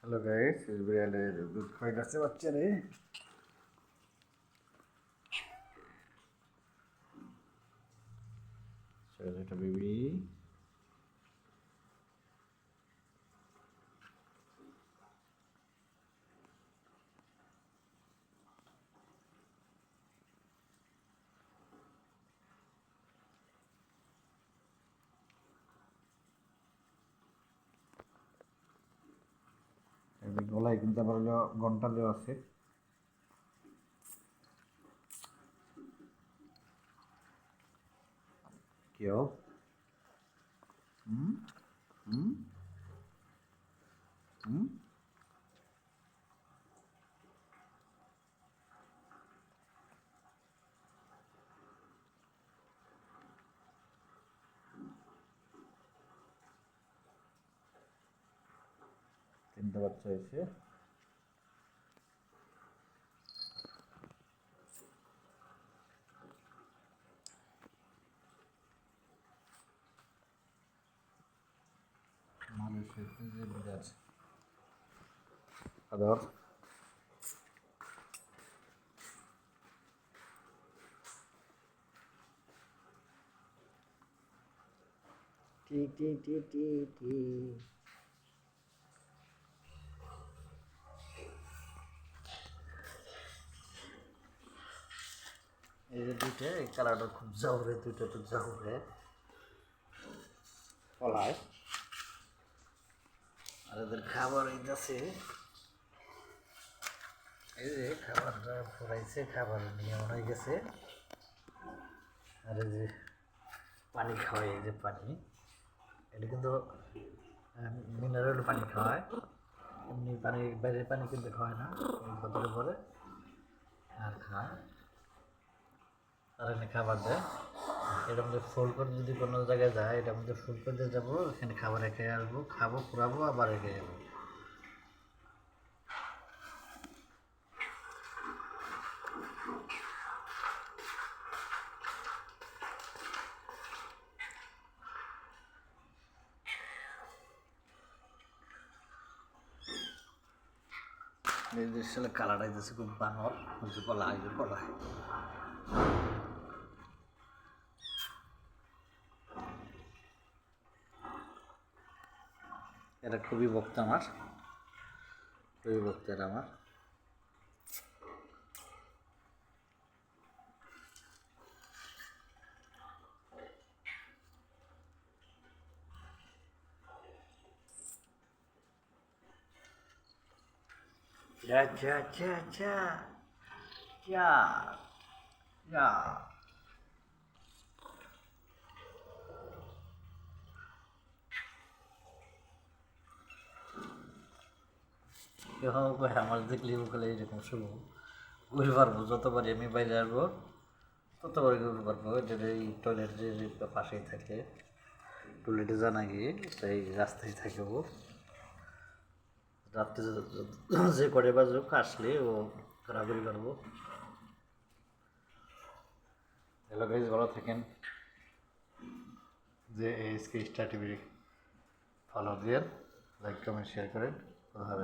Hello guys, বিড়ালের দুধ খাওয়াইতেছে বাচ্চারে। একটা বেবি। গলায় কিন্তু আবার হলো ঘন্টা দেওয়া আছে। কেউ হুম হুম হুম তিনটা বাচ্চা হয়েছে। মানুষের যে বিরাট আদর। টি টি টি টি টি। এই যে দুইটা, এই কালারটা খুব জাউরে, দুইটা তো জাউরে পলায়। আর এদের খাবার আছে, এই যে খাবারটা ফুরাইছে, খাবার নিয়ে হয়ে গেছে। আর এই যে পানি খাওয়াই, এই যে পানি, এটা কিন্তু মিনারেল পানি খাওয়ায়, এমনি পানি বাইরের পানি কিন্তু খাওয়ায় না। বোতলে পরে আর খায়, আর এনে খাবার দেয়। এটার মধ্যে ফোল্ড করে যদি কোনো জায়গায় যায়, এটার মধ্যে ফোল্ড করে দিয়ে যাবো, এখানে খাবার রেখে আসবো, খাবো, ফুরাবো, আবার রেখে যাবো। এই যে আসলে কালারটা দিতেছে খুব বানর, হচ্ছে পলা, এই যে পলা। এটা খুবই ভক্ত আমার, খুবই ভক্ত এটা আমার। Ja, ja, ja, ja. Ja. Ja. আমার দেখলে বলে এরকম শুভ ঘুরে পারবো, যতবারই আমি বাইরে আসবো ততবারই ঘুরে পারবো। যেটা এই টয়লেট যে পাশেই থাকে, টয়লেটে জানা গিয়ে তাই রাস্তায় থাকে ও। রাত্রে যে করে বাজুক আসলে ও ঘোরাঘুরি করবো। হ্যালো গাইজ, ভালো থাকেন। যে এসকে স্টার টিভি ফলো দিয়ে লাইক কমেন্ট শেয়ার করেন। কথা